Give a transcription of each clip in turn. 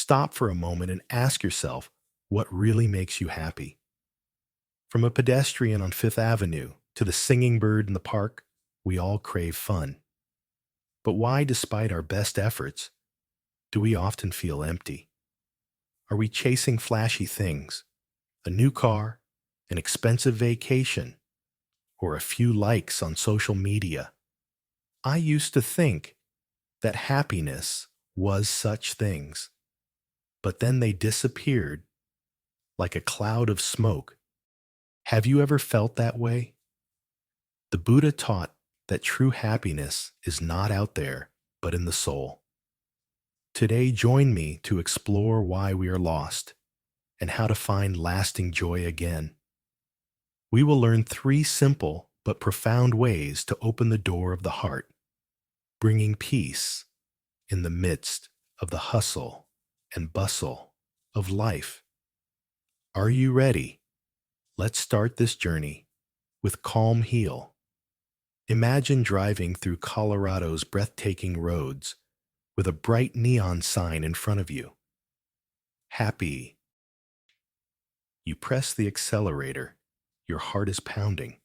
Stop for a moment and ask yourself what really makes you happy. From a pedestrian on Fifth Avenue to the singing bird in the park, we all crave fun. But why, despite our best efforts, do we often feel empty? Are we chasing flashy things, a new car, an expensive vacation, or a few likes on social media? I used to think that happiness was such things, but then they disappeared like a cloud of smoke. Have you ever felt that way? The Buddha taught that true happiness is not out there, but in the soul. Today, join me to explore why we are lost and how to find lasting joy again. We will learn 3 simple but profound ways to open the door of the heart, bringing peace in the midst of the hustle and bustle of life. Are you ready? Let's start this journey with Calm Heel. Imagine driving through Colorado's breathtaking roads with a bright neon sign in front of you. Happy. You press the accelerator, your heart is pounding,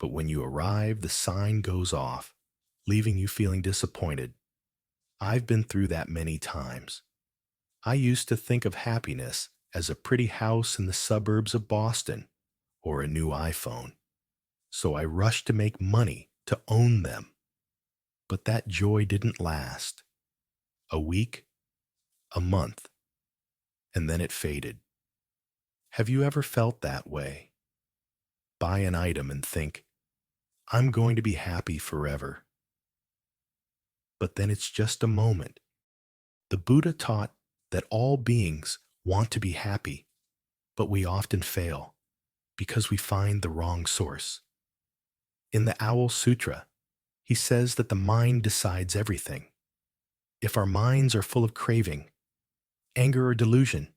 but when you arrive, the sign goes off, leaving you feeling disappointed. I've been through that many times. I used to think of happiness as a pretty house in the suburbs of Boston or a new iPhone, so I rushed to make money to own them. But that joy didn't last. A week, a month, and then it faded. Have you ever felt that way? Buy an item and think, I'm going to be happy forever. But then it's just a moment. The Buddha taught that all beings want to be happy, but we often fail because we find the wrong source. In the Owl Sutra, he says that the mind decides everything. If our minds are full of craving, anger, or delusion,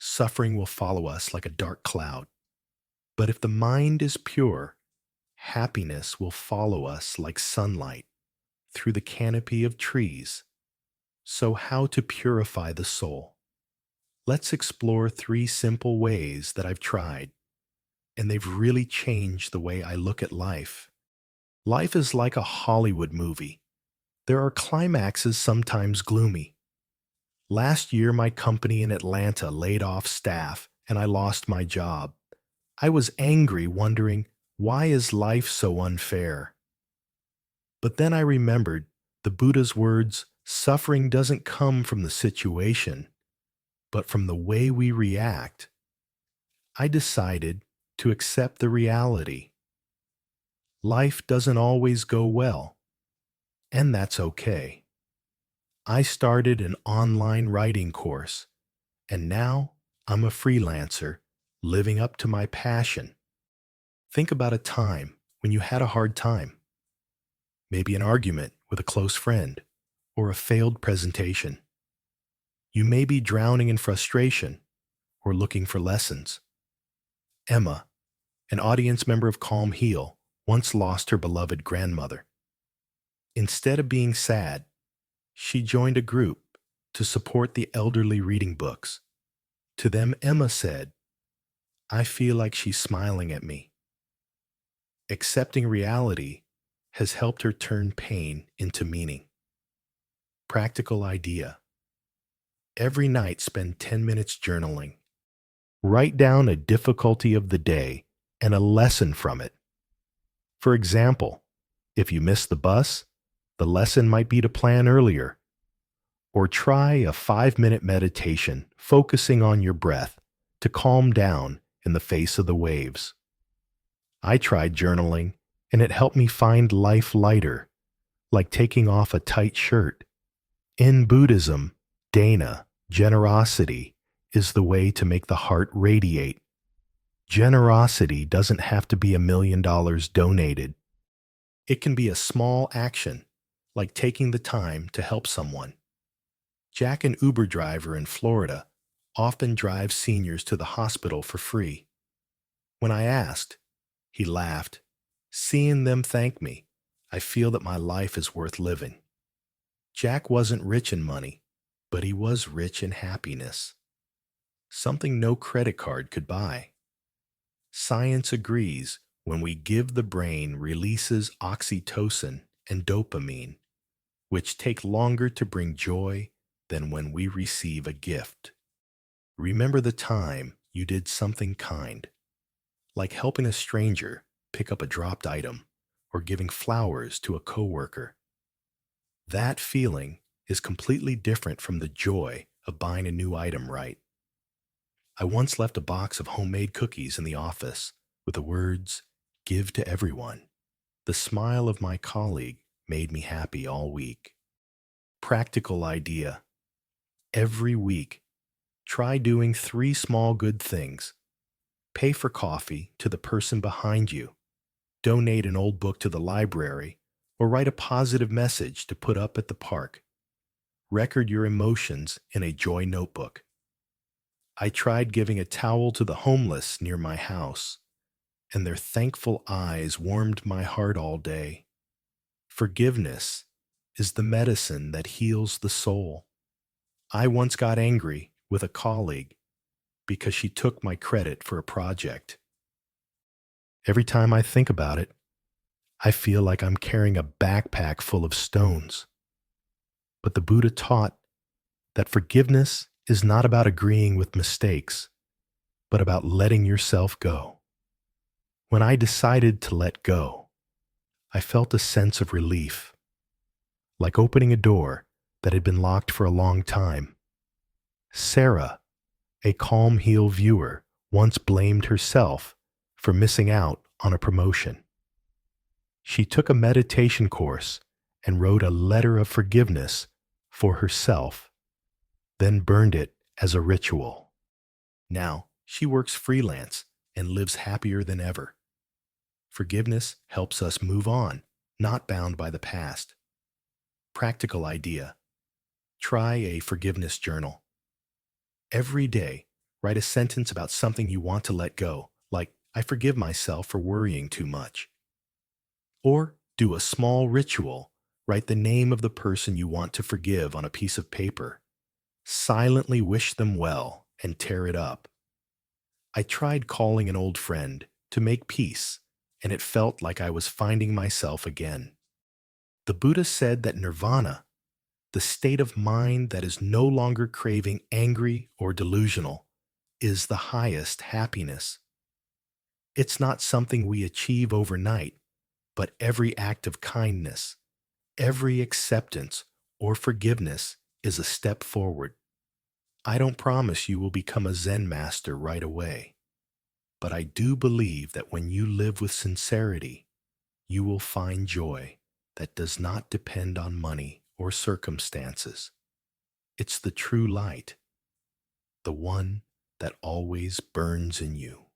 suffering will follow us like a dark cloud. But if the mind is pure, happiness will follow us like sunlight through the canopy of trees. So, how to purify the soul? Let's explore 3 simple ways that I've tried, and they've really changed the way I look at life. Life is like a Hollywood movie. There are climaxes sometimes gloomy. Last year, my company in Atlanta laid off staff and I lost my job. I was angry, wondering, why is life so unfair? But then I remembered the Buddha's words, suffering doesn't come from the situation, but from the way we react. I decided to accept the reality. Life doesn't always go well, and that's okay. I started an online writing course, and now I'm a freelancer living up to my passion. Think about a time when you had a hard time. Maybe an argument with a close friend or a failed presentation. You may be drowning in frustration or looking for lessons. Emma, an audience member of Calm Heel, once lost her beloved grandmother. Instead of being sad, she joined a group to support the elderly reading books. To them, Emma said, I feel like she's smiling at me. Accepting reality has helped her turn pain into meaning. Practical idea. Every night, spend 10 minutes journaling. Write down a difficulty of the day and a lesson from it. For example, if you miss the bus, the lesson might be to plan earlier. Or try a 5-minute meditation focusing on your breath to calm down in the face of the waves. I tried journaling, and it helped me find life lighter, like taking off a tight shirt. In Buddhism, dana, generosity, is the way to make the heart radiate. Generosity doesn't have to be $1 million donated. It can be a small action, like taking the time to help someone. Jack, an Uber driver in Florida, often drives seniors to the hospital for free. When I asked, he laughed. Seeing them thank me, I feel that my life is worth living. Jack wasn't rich in money, but he was rich in happiness, something no credit card could buy. Science agrees when we give, the brain releases oxytocin and dopamine, which take longer to bring joy than when we receive a gift. Remember the time you did something kind, like helping a stranger pick up a dropped item or giving flowers to a coworker. That feeling is completely different from the joy of buying a new item, right? I once left a box of homemade cookies in the office with the words, "Give to everyone." The smile of my colleague made me happy all week. Practical idea. Every week, try doing 3 small good things. Pay for coffee to the person behind you, donate an old book to the library, or write a positive message to put up at the park. Record your emotions in a joy notebook. I tried giving a towel to the homeless near my house, and their thankful eyes warmed my heart all day. Forgiveness is the medicine that heals the soul. I once got angry with a colleague because she took my credit for a project. Every time I think about it, I feel like I'm carrying a backpack full of stones. But the Buddha taught that forgiveness is not about agreeing with mistakes, but about letting yourself go. When I decided to let go, I felt a sense of relief, like opening a door that had been locked for a long time. Sarah, a Calm Heel viewer, once blamed herself for missing out on a promotion. She took a meditation course and wrote a letter of forgiveness for herself, then burned it as a ritual. Now she works freelance and lives happier than ever. Forgiveness helps us move on, not bound by the past. Practical idea. Try a forgiveness journal. Every day, write a sentence about something you want to let go, like, "I forgive myself for worrying too much." Or do a small ritual. Write the name of the person you want to forgive on a piece of paper. Silently wish them well and tear it up. I tried calling an old friend to make peace, and it felt like I was finding myself again. The Buddha said that nirvana, the state of mind that is no longer craving, angry, or delusional, is the highest happiness. It's not something we achieve overnight, but every act of kindness, every acceptance or forgiveness is a step forward. I don't promise you will become a Zen master right away, but I do believe that when you live with sincerity, you will find joy that does not depend on money or circumstances. It's the true light, the one that always burns in you.